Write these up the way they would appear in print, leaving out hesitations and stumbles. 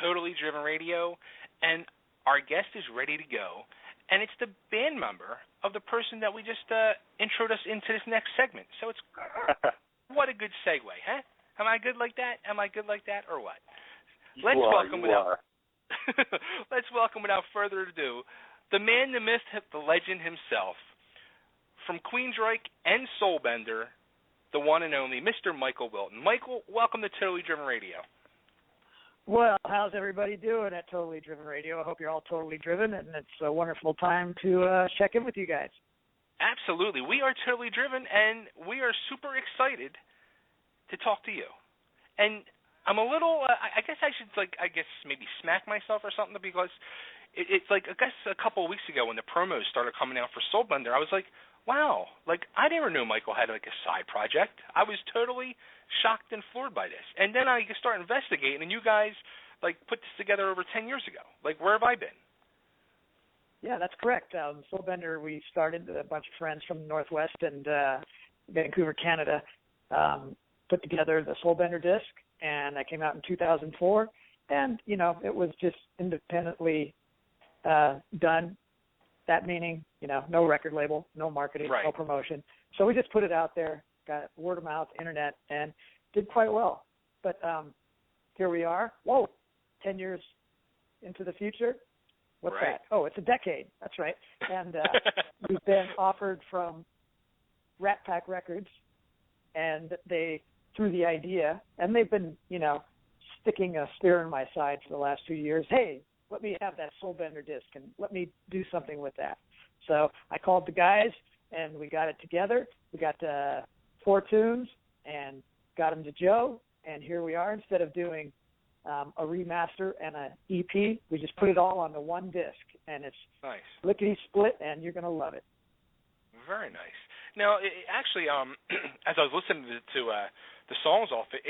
Totally Driven Radio, and our guest is ready to go. And it's the band member of the person that we just introed us into this next segment. So it's what a good segue, huh? Am I good like that? Am I good like that, or what? Let's welcome without further ado, the man, the myth, the legend himself, from Queensryche and Soulbender, the one and only Mr. Michael Wilton. Michael, welcome to Totally Driven Radio. Well, how's everybody doing at Totally Driven Radio? I hope you're all totally driven, and it's a wonderful time to check in with you guys. Absolutely. We are totally driven, and we are super excited to talk to you. And I'm a little, I guess I should, maybe smack myself or something, because it's like, I guess a couple of weeks ago when the promos started coming out for Soulbender, I was like, wow, I never knew Michael had a side project. I was totally shocked and floored by this. And then I start investigating, and you guys put this together over 10 years ago. Where have I been? Yeah, that's correct. Soulbender, we started, a bunch of friends from the Northwest and Vancouver, Canada, put together the Soulbender disc, and that came out in 2004. And, it was just independently done. That meaning, no record label, no marketing, right. No promotion. So we just put it out there, got word of mouth, internet, and did quite well. But here we are. Whoa, 10 years into the future. What's right. that? Oh, it's a decade. That's right. And we've been offered from Rat Pack Records, and they threw the idea, and they've been, sticking a spear in my side for the last 2 years. Hey, let me have that Soulbender disc and let me do something with that. So I called the guys, and we got it together. We got 4 tunes and got them to Joe, and here we are. Instead of doing a remaster and an EP, we just put it all onto one disc, and it's nice, lickety-split, and you're going to love it. Very nice. Now, actually, as I was listening to the songs off it,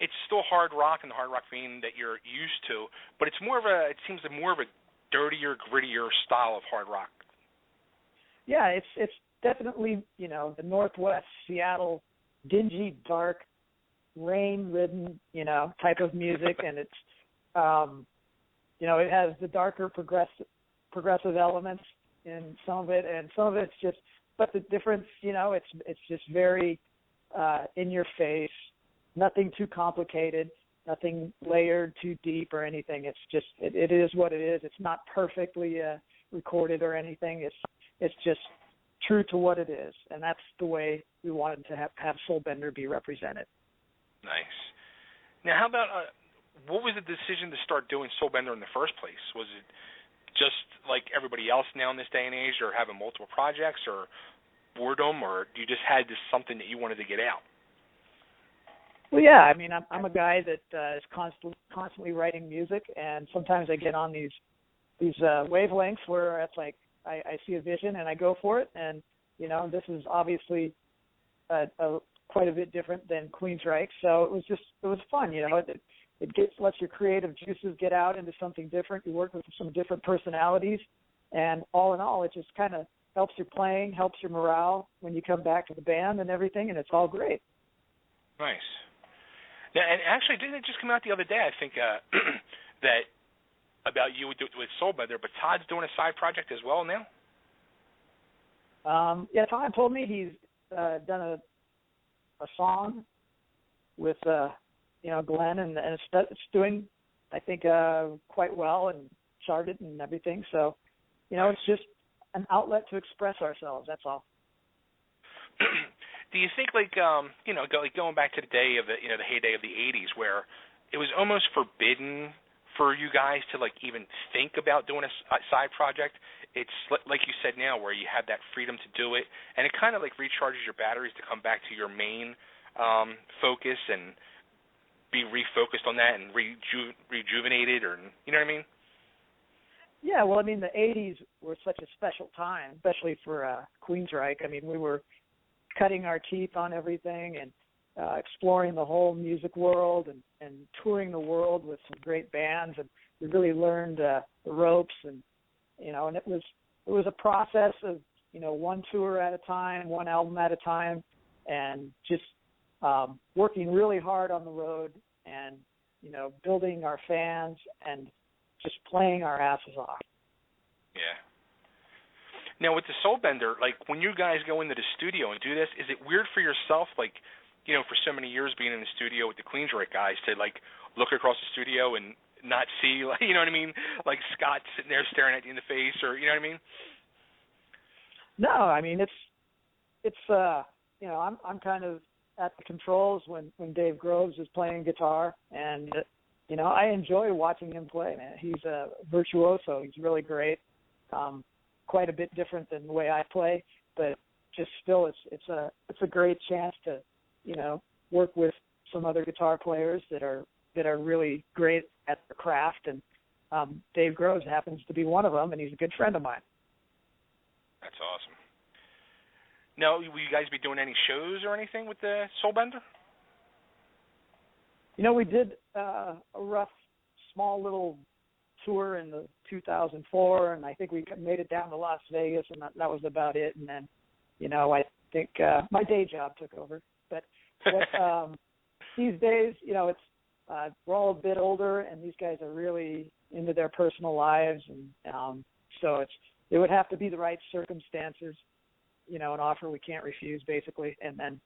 it's still hard rock and the hard rock vein that you're used to, but it seems more of a dirtier, grittier style of hard rock. Yeah, it's definitely, the Northwest, Seattle, dingy, dark, rain-ridden, type of music, and it's, it has the darker progressive elements in some of it, and some of it's just, but the difference, it's just very in your face. Nothing too complicated, nothing layered too deep or anything. It's just, it is what it is. It's not perfectly recorded or anything. It's just true to what it is, and that's the way we wanted to have Soulbender be represented. Nice. Now, how about, what was the decision to start doing Soulbender in the first place? Was it just like everybody else now in this day and age, or having multiple projects, or boredom, or you just had this something that you wanted to get out? Well, yeah, I'm a guy that is constantly writing music, and sometimes I get on these wavelengths where it's like I see a vision and I go for it, and this is obviously quite a bit different than Queensryche, so it was fun. It lets your creative juices get out into something different. You work with some different personalities, and all in all, it just kind of helps your playing, helps your morale when you come back to the band and everything, and it's all great. Nice. Now, and actually, didn't it just come out the other day, I think, that about you with Soulbender, but Todd's doing a side project as well now? Yeah, Todd told me he's done a song with, Glenn, and it's doing, I think, quite well and charted and everything. So, it's just an outlet to express ourselves, that's all. Do you think, going back to the day of the heyday of the '80s, where it was almost forbidden for you guys to even think about doing a side project? It's like you said now, where you have that freedom to do it, and it kind of recharges your batteries to come back to your main focus and be refocused on that and rejuvenated, or you know what I mean? Yeah, well, the '80s were such a special time, especially for Queensryche. We were cutting our teeth on everything and exploring the whole music world and touring the world with some great bands, and we really learned the ropes, and and it was a process of one tour at a time, one album at a time, and just working really hard on the road and building our fans and just playing our asses off. Yeah. Now, with the Soulbender, like, when you guys go into the studio and do this, is it weird for yourself, like, for so many years being in the studio with the Queensryche guys, to, like, look across the studio and not see, like, you know what I mean, like Scott sitting there staring at you in the face, or, you know what I mean? No, I mean, it's I'm kind of at the controls when Dave Groves is playing guitar, and, I enjoy watching him play, man. He's a virtuoso. He's really great. Quite a bit different than the way I play, but just still, it's a great chance to, work with some other guitar players that are really great at the craft, and Dave Groves happens to be one of them, and he's a good friend of mine. That's awesome. Now, will you guys be doing any shows or anything with the Soulbender? We did a rough, small little tour in the 2004, and I think we made it down to Las Vegas, and that was about it. And then, I think my day job took over. But these days, it's we're all a bit older, and these guys are really into their personal lives, and so it would have to be the right circumstances, an offer we can't refuse, basically, and then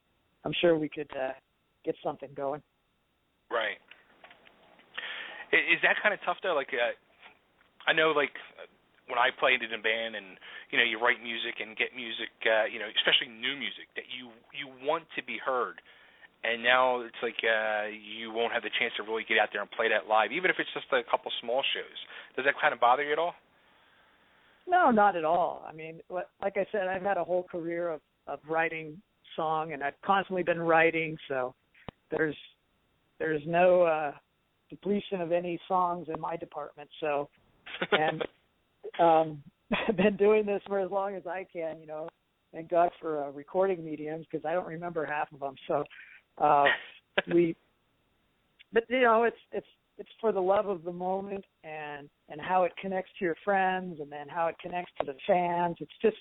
I'm sure we could get something going. Right. Is that kind of tough, though? Like, I know, like, when I played in a band and, you write music and get music, especially new music, that you want to be heard. And now it's like you won't have the chance to really get out there and play that live, even if it's just a couple small shows. Does that kind of bother you at all? No, not at all. I mean, like I said, I've had a whole career of writing song, and I've constantly been writing, so there's no depletion of any songs in my department. So, and I've been doing this for as long as I can, thank God for recording mediums, because I don't remember half of them. So but it's for the love of the moment and how it connects to your friends, and then how it connects to the fans. It's just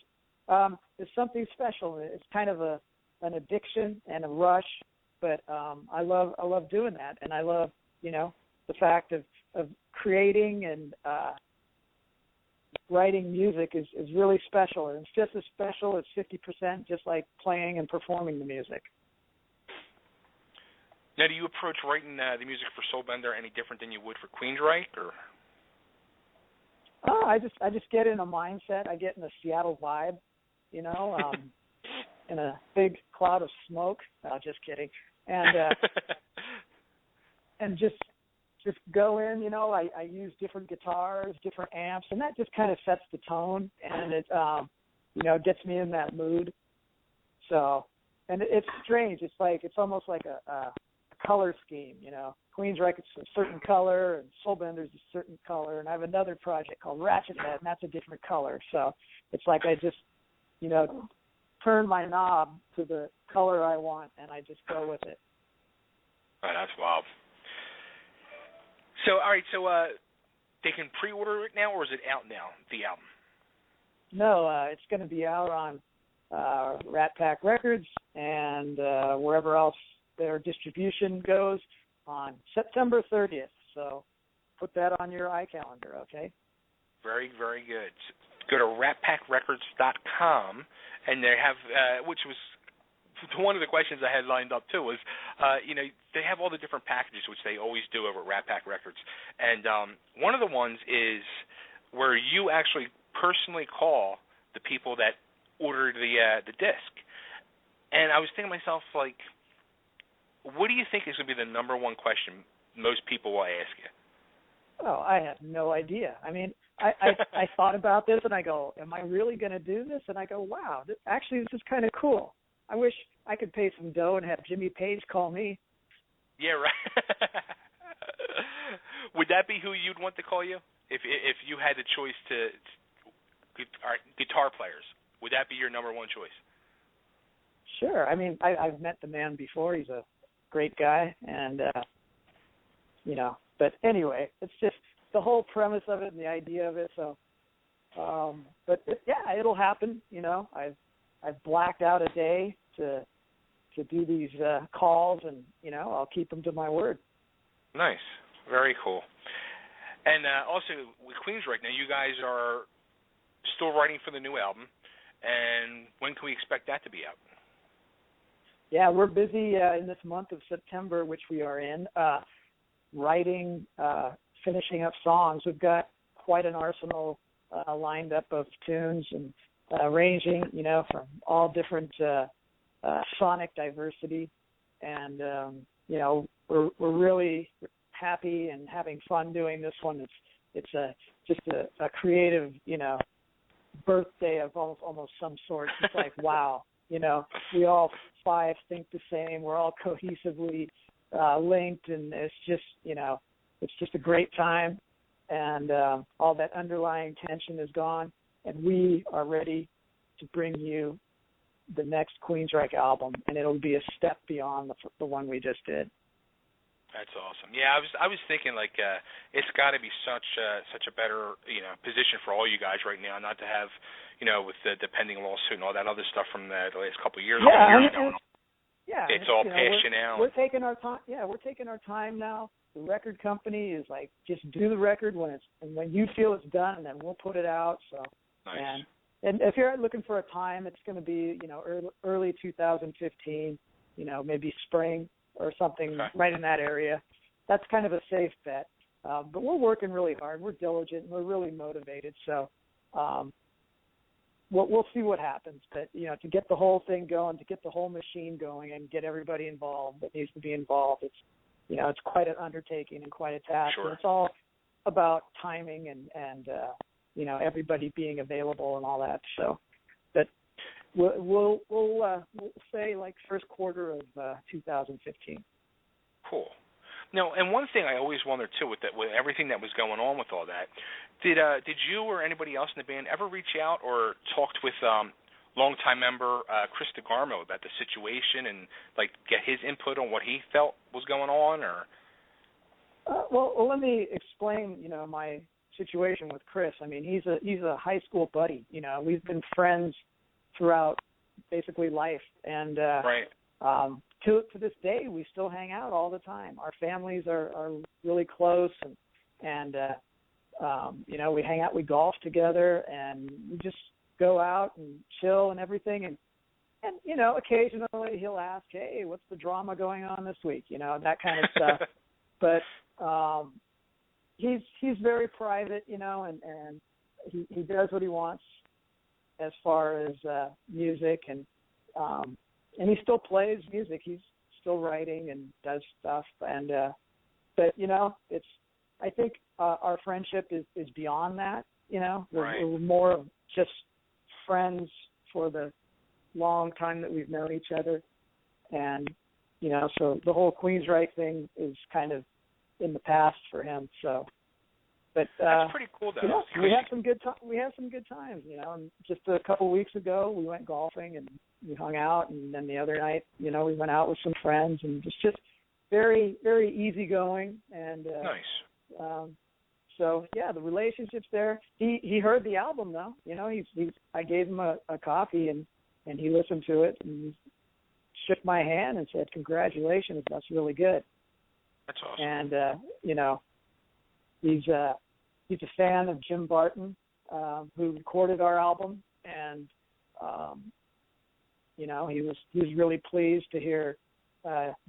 it's something special. It's kind of an addiction and a rush, but I love doing that, and I love the fact of creating and writing music is really special, and it's just as special as 50%, just like playing and performing the music. Now, do you approach writing the music for Soulbender any different than you would for Queensryche, or? Oh, I just get in a mindset. I get in a Seattle vibe, in a big cloud of smoke. No, just kidding. And and just go in. I use different guitars, different amps, and that just kind of sets the tone, and it gets me in that mood. So, and it's strange. It's almost like a color scheme, Queensryche is a certain color, and Soulbender's a certain color, and I have another project called Ratchet Head, and that's a different color. So it's like I just, turn my knob to the color I want, and I just go with it. Oh, that's wild. So, all right, so they can pre-order it now, or is it out now, the album? No, it's going to be out on Rat Pack Records and wherever else their distribution goes on September 30th. So put that on your iCalendar, okay? Very, very good. Go to ratpackrecords.com, and they have, which was one of the questions I had lined up too, was, they have all the different packages, which they always do over at Rat Pack Records. And one of the ones is where you actually personally call the people that ordered the disc. And I was thinking to myself, like, what do you think is going to be the number one question most people will ask you? Oh, I have no idea. I mean, I thought about this, and I go, am I really going to do this? And I go, wow, this is kind of cool. I wish I could pay some dough and have Jimmy Page call me. Yeah, right. Would that be who you'd want to call you? If you had the choice to guitar players, would that be your number one choice? Sure. I mean, I've met the man before. He's a great guy, and but anyway, it's just the whole premise of it and the idea of it. So, it'll happen. I've blacked out a day to do these calls, and I'll keep them to my word. Nice. Very cool. And also with Queensryche, now you guys are still writing for the new album, and when can we expect that to be out? Yeah, we're busy in this month of September, which we are in, writing, finishing up songs. We've got quite an arsenal lined up of tunes and ranging, from all different sonic diversity. And, we're really happy and having fun doing this one. It's just a creative, birthday of almost some sort. It's like, wow, we all five think the same. We're all cohesively linked, and it's just a great time. And all that underlying tension is gone, and we are ready to bring you the next Queensryche album, and it'll be a step beyond the one we just did. That's awesome. Yeah, I was thinking it's got to be such a better position for all you guys right now, not to have with the pending lawsuit and all that other stuff from the last couple of years. Yeah, it's all passion now. We're taking our time. Yeah, we're taking our time now. The record company is like, just do the record and when you feel it's done, then we'll put it out. So nice. And if you're looking for a time, it's going to be early 2015. Maybe spring or something, okay, right in that area. That's kind of a safe bet. But we're working really hard. We're diligent. We're really motivated. So we'll see what happens. But, to get the whole thing going, to get the whole machine going and get everybody involved that needs to be involved, it's quite an undertaking and quite a task. Sure. And it's all about timing and everybody being available and all that. So, but we'll say like first quarter of 2015. Cool. No, and one thing I always wondered too, with everything that was going on with all that, did you or anybody else in the band ever reach out or talked with longtime member Chris DeGarmo about the situation and get his input on what he felt was going on? Or well, let me explain. My situation with Chris. I mean, he's a high school buddy. We've been friends throughout basically life, and right. To this day, we still hang out all the time. Our families are really close, and we hang out, we golf together, and we just go out and chill and everything. And occasionally he'll ask, "Hey, what's the drama going on this week?" That kind of stuff. But he's very private, and he does what he wants as far as music, and he still plays music. He's still writing and does stuff, and but it's, I think our friendship is beyond that. Right. We're more of just friends for the long time that we've known each other, and so the whole Queensryche thing is kind of in the past for him. So, but that's pretty cool, though. We have some good times. And just a couple of weeks ago, we went golfing and we hung out, and then the other night, we went out with some friends, and just very, very easygoing. And nice. So yeah, the relationship's there. He heard the album though. I gave him a copy, and he listened to it and shook my hand and said, "Congratulations, that's really good." That's awesome. And he's a fan of Jim Barton, who recorded our album, and he was really pleased to hear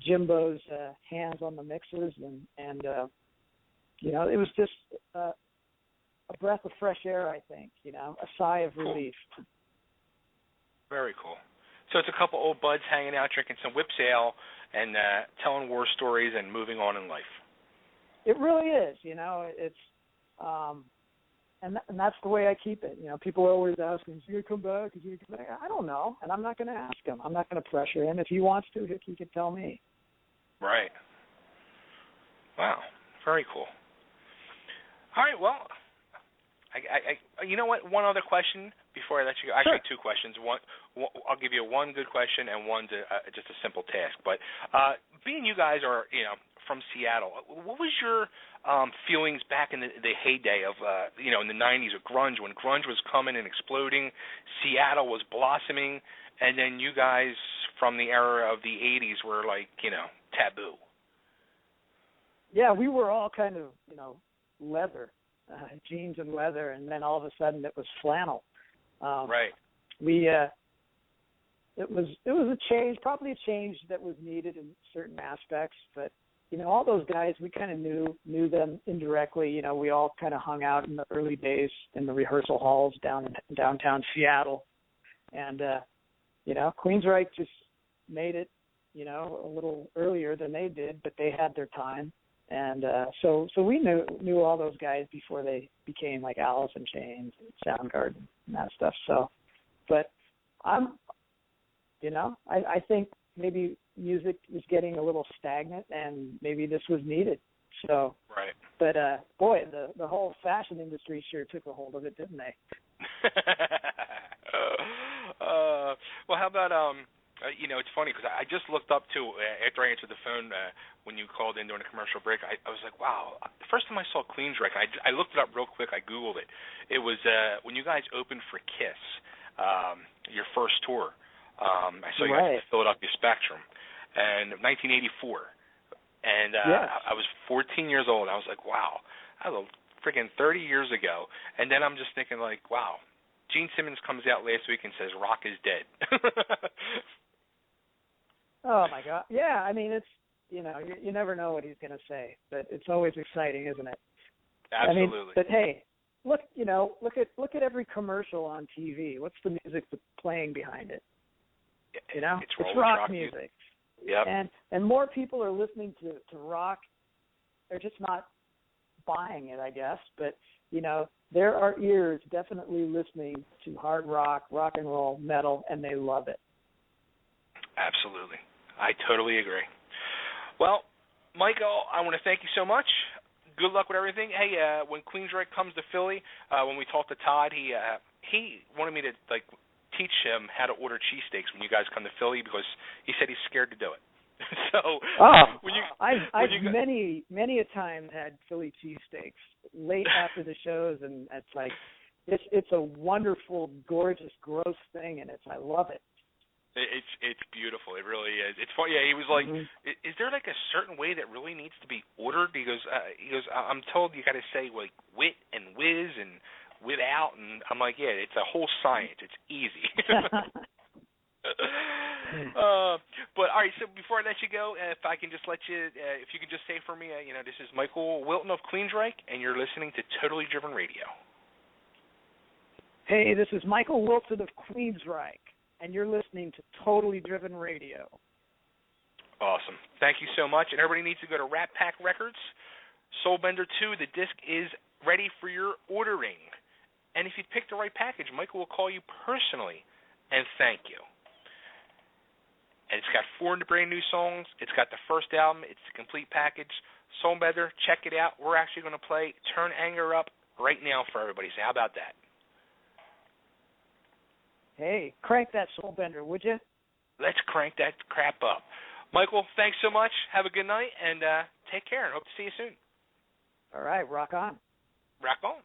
Jimbo's hands on the mixes, and it was just a breath of fresh air, I think, a sigh of relief. Very cool. So it's a couple old buds hanging out, drinking some whip ale, and telling war stories and moving on in life. It really is, it's, and that's the way I keep it. People are always asking, "Is he going to come back? Is he going to come back?" I don't know, and I'm not going to ask him. I'm not going to pressure him. If he wants to, he can tell me. Right. Wow. Very cool. All right, well, you know what? One other question before I let you go. Actually, Sure. Two questions. One, I'll give you one good question and one just a simple task. But being you guys are, from Seattle, what was your feelings back in the heyday of, in the 90s of grunge, when grunge was coming and exploding, Seattle was blossoming, and then you guys from the era of the 80s were taboo? yeah, we were all kind of, leather, jeans and leather, and then all of a sudden it was flannel. Right. It was a change, probably a change that was needed in certain aspects, but all those guys, we kind of knew them indirectly. We all kind of hung out in the early days in the rehearsal halls down in downtown Seattle, and Queensryche just made it, a little earlier than they did, but they had their time, and so we knew all those guys before they became like Alice in Chains and Soundgarden and that stuff. So, but I think maybe music is getting a little stagnant, and maybe this was needed. So, right. But boy, the whole fashion industry sure took a hold of it, didn't they? Well, how about it's funny because I just looked up too after I answered the phone when you called in during the commercial break. I was like, wow. The first time I saw Queensryche, I looked it up real quick. I Googled it. It was when you guys opened for Kiss, your first tour. I saw you guys at the Philadelphia Spectrum, and 1984, and I was 14 years old. I was like, wow, that was freaking 30 years ago. And then I'm just thinking, like, wow, Gene Simmons comes out last week and says rock is dead. Oh my God, yeah. I mean, it's you never know what he's going to say, but it's always exciting, isn't it? Absolutely. I mean, but hey, look at every commercial on TV. What's the music that's playing behind it? It's rock music. Yep. And more people are listening to rock. They're just not buying it, I guess. But, there are ears definitely listening to hard rock, rock and roll, metal, and they love it. Absolutely. I totally agree. Well, Michael, I want to thank you so much. Good luck with everything. Hey, when Queensryche comes to Philly, when we talked to Todd, he wanted me to, teach him how to order cheesesteaks when you guys come to Philly because he said he's scared to do it. So I've many a time had Philly cheesesteaks late after the shows, and it's like it's a wonderful, gorgeous, gross thing, and I love it. It's beautiful. It really is. It's funny. Yeah, he was like, "Is there like a certain way that really needs to be ordered?" He goes, "I'm told you got to say like wit and whiz and without," and I'm like, yeah, it's a whole science. It's easy. But all right, so before I let you go, if I can just if you can just say for me, this is Michael Wilton of Queensryche, and you're listening to Totally Driven Radio. Hey, this is Michael Wilton of Queensryche, and you're listening to Totally Driven Radio. Awesome. Thank you so much. And everybody needs to go to Rat Pack Records, Soulbender 2. The disc is ready for your ordering. And if you pick the right package, Michael will call you personally and thank you. And it's got 4 brand new songs. It's got the first album. It's the complete package. Soulbender, check it out. We're actually going to play Turn Anger Up right now for everybody. So how about that? Hey, crank that Soulbender, would you? Let's crank that crap up. Michael, thanks so much. Have a good night, and take care, and hope to see you soon. All right, rock on. Rock on.